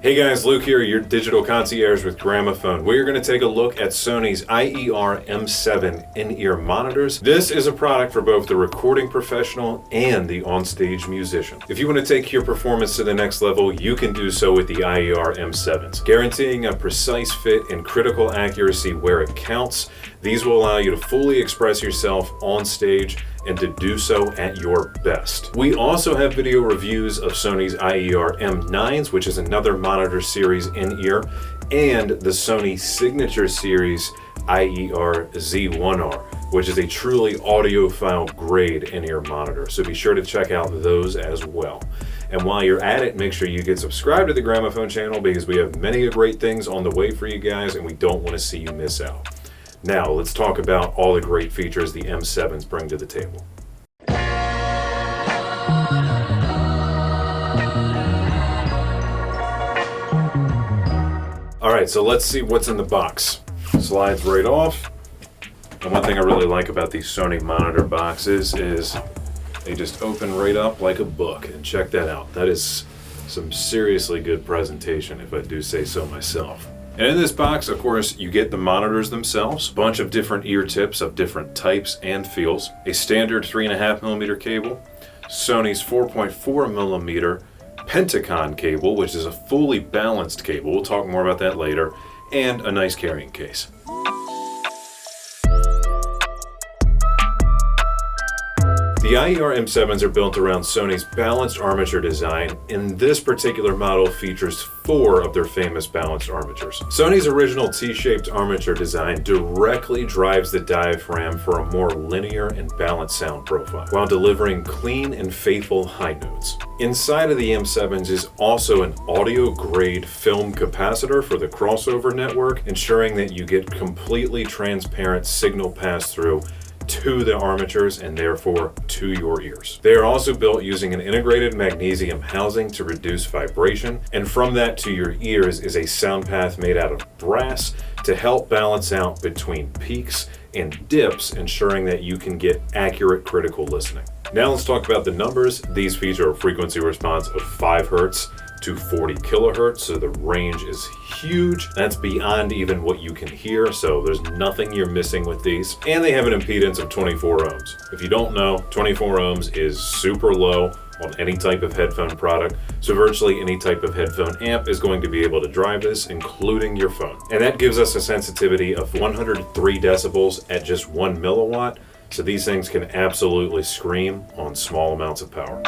Hey guys, Luke here, your digital concierge with Gramophone. We're going to take a look at Sony's IER-M7 in-ear monitors. This is a product for both the recording professional and the on-stage musician. If you want to take your performance to the next level, you can do so with the IER-M7s. Guaranteeing a precise fit and critical accuracy where it counts, these will allow you to fully express yourself on stage and to do so at your best. We also have video reviews of Sony's IER-M9s, which is another monitor series in-ear, and the Sony Signature Series IER-Z1R, which is a truly audiophile grade in-ear monitor. So be sure to check out those as well. And while you're at it, make sure you get subscribed to the Gramophone channel because we have many great things on the way for you guys and we don't want to see you miss out. Now, let's talk about all the great features the M7s bring to the table. Alright, so let's see what's in the box. Slides right off. And one thing I really like about these Sony monitor boxes is they just open right up like a book. And check that out. That is some seriously good presentation, if I do say so myself. And in this box, of course, you get the monitors themselves, a bunch of different ear tips of different types and feels, a standard 3.5mm cable, Sony's 4.4mm Pentacon cable, which is a fully balanced cable, we'll talk more about that later, and a nice carrying case. The IER-M7s are built around Sony's balanced armature design, and this particular model features 4 of their famous balanced armatures. Sony's original T-shaped armature design directly drives the diaphragm for a more linear and balanced sound profile, while delivering clean and faithful high notes. Inside of the M7s is also an audio-grade film capacitor for the crossover network, ensuring that you get completely transparent signal pass-through to the armatures and therefore to your ears. They are also built using an integrated magnesium housing to reduce vibration, and from that to your ears is a sound path made out of brass to help balance out between peaks and dips, ensuring that you can get accurate critical listening. Now let's talk about the numbers. These feature a frequency response of 5 Hz to 40 kilohertz, so the range is huge. That's beyond even what you can hear, so there's nothing you're missing with these. And they have an impedance of 24 ohms. If you don't know, 24 ohms is super low on any type of headphone product, so virtually any type of headphone amp is going to be able to drive this, including your phone. And that gives us a sensitivity of 103 decibels at just 1 milliwatt, so these things can absolutely scream on small amounts of power.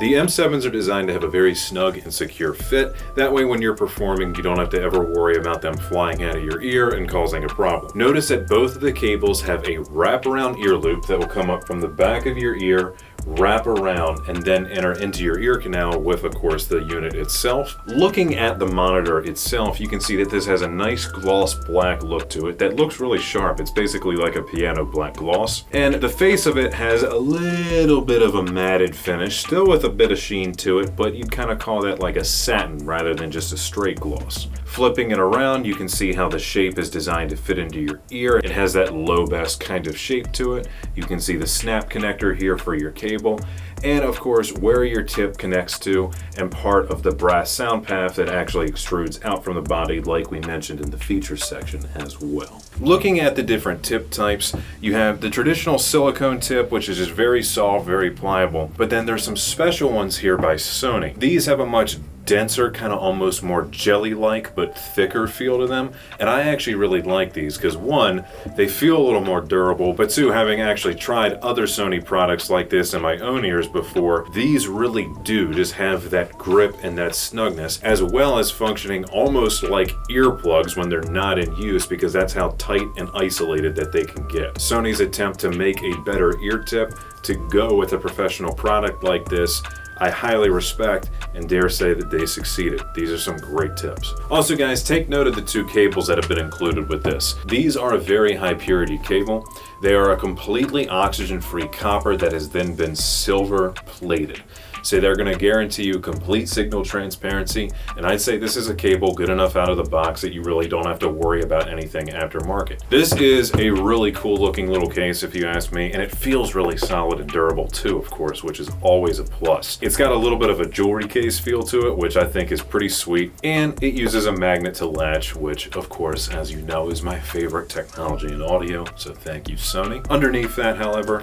The M7s are designed to have a very snug and secure fit. That way when you're performing, you don't have to ever worry about them flying out of your ear and causing a problem. Notice that both of the cables have a wraparound ear loop that will come up from the back of your ear, wrap around, and then enter into your ear canal with, of course, the unit itself. Looking at the monitor itself, you can see that this has a nice gloss black look to it that looks really sharp. It's basically like a piano black gloss. And the face of it has a little bit of a matted finish, still with a bit of sheen to it, but you'd kind of call that like a satin rather than just a straight gloss. Flipping it around, you can see how the shape is designed to fit into your ear. It has that low bass kind of shape to it. You can see the snap connector here for your cable, and of course where your tip connects to, and part of the brass sound path that actually extrudes out from the body, like we mentioned in the features section as well. Looking at the different tip types, you have the traditional silicone tip, which is just very soft, very pliable, but then there's some special ones here by Sony. These have a much denser, kind of almost more jelly-like but thicker feel to them, and I actually really like these because 1, they feel a little more durable, but 2, having actually tried other Sony products like this in my own ears before, these really do just have that grip and that snugness, as well as functioning almost like earplugs when they're not in use, because that's how tight and isolated that they can get. Sony's attempt to make a better ear tip to go with a professional product like this, I highly respect and dare say that they succeeded. These are some great tips. Also guys, take note of the 2 cables that have been included with this. These are a very high purity cable. They are a completely oxygen-free copper that has then been silver plated. So they're going to guarantee you complete signal transparency, and I'd say this is a cable good enough out of the box that you really don't have to worry about anything aftermarket. This is a really cool looking little case if you ask me, and it feels really solid and durable too, of course, which is always a plus. It's got a little bit of a jewelry case feel to it, which I think is pretty sweet, and it uses a magnet to latch, which of course, as you know, is my favorite technology in audio, so thank you, Sony. Underneath that, however,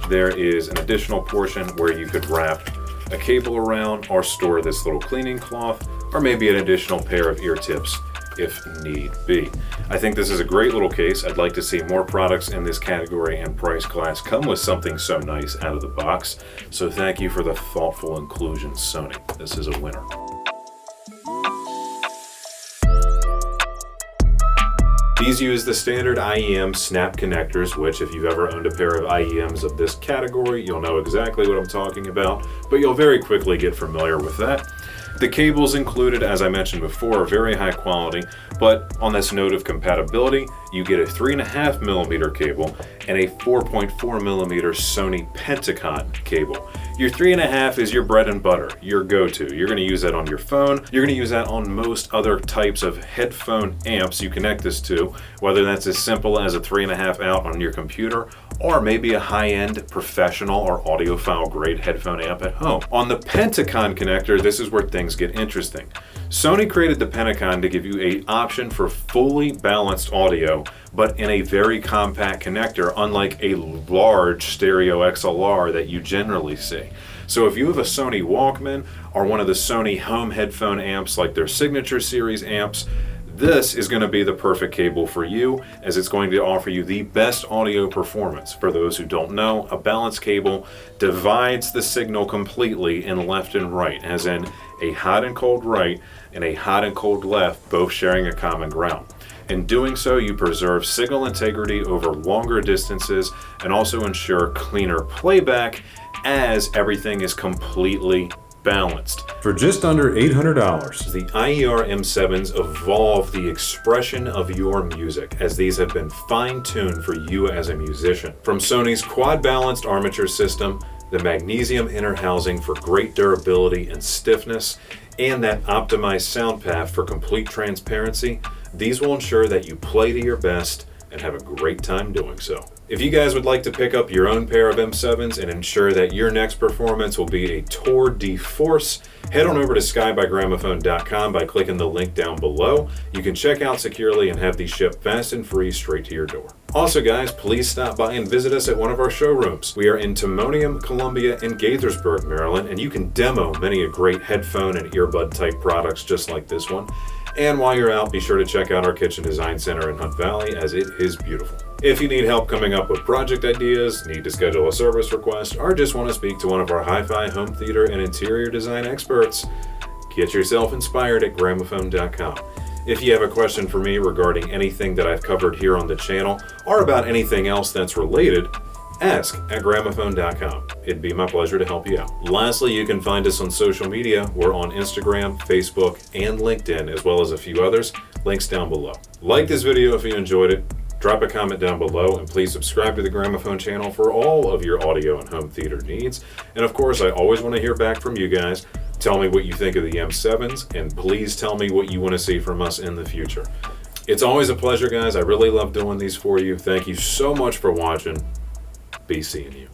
there is an additional portion where you could wrap a cable around or store this little cleaning cloth, or maybe an additional pair of ear tips if need be. I think this is a great little case. I'd like to see more products in this category and price class come with something so nice out of the box. So thank you for the thoughtful inclusion, Sony. This is a winner. These use the standard IEM snap connectors, which if you've ever owned a pair of IEMs of this category, you'll know exactly what I'm talking about, but you'll very quickly get familiar with that. The cables included, as I mentioned before, are very high quality, but on this note of compatibility, you get a 3.5mm cable and a 4.4mm Sony Pentacon cable. Your 3.5 is your bread and butter, your go-to. You're going to use that on your phone. You're going to use that on most other types of headphone amps you connect this to, whether that's as simple as a 3.5 out on your computer, or maybe a high-end professional or audiophile grade headphone amp at home. On the Pentacon connector, this is where things get interesting. Sony created the Pentacon to give you an option for fully balanced audio, but in a very compact connector, unlike a large stereo XLR that you generally see. So if you have a Sony Walkman or one of the Sony home headphone amps like their Signature Series amps, this is going to be the perfect cable for you, as it's going to offer you the best audio performance. For those who don't know, a balanced cable divides the signal completely in left and right, as in a hot and cold right and a hot and cold left, both sharing a common ground. In doing so, you preserve signal integrity over longer distances and also ensure cleaner playback, as everything is completely balanced. For just under $800, the IER-M7s evolve the expression of your music, as these have been fine-tuned for you as a musician. From Sony's quad-balanced armature system, the magnesium inner housing for great durability and stiffness, and that optimized sound path for complete transparency, these will ensure that you play to your best and have a great time doing so. If you guys would like to pick up your own pair of M7s and ensure that your next performance will be a tour de force, head on over to skybygramophone.com by clicking the link down below. You can check out securely and have these shipped fast and free straight to your door. Also guys, please stop by and visit us at one of our showrooms. We are in Timonium, Columbia, and Gaithersburg, Maryland, and you can demo many a great headphone and earbud type products just like this one. And while you're out, be sure to check out our Kitchen Design Center in Hunt Valley, as it is beautiful. If you need help coming up with project ideas, need to schedule a service request, or just want to speak to one of our hi-fi, home theater, and interior design experts, get yourself inspired at gramophone.com. If you have a question for me regarding anything that I've covered here on the channel, or about anything else that's related, ask at gramophone.com. It'd be my pleasure to help you out. Lastly, you can find us on social media. We're on Instagram, Facebook, and LinkedIn, as well as a few others. Links down below. Like this video if you enjoyed it. Drop a comment down below, and please subscribe to the Gramophone channel for all of your audio and home theater needs. And of course, I always want to hear back from you guys. Tell me what you think of the M7s, and please tell me what you want to see from us in the future. It's always a pleasure, guys. I really love doing these for you. Thank you so much for watching. Be seeing you.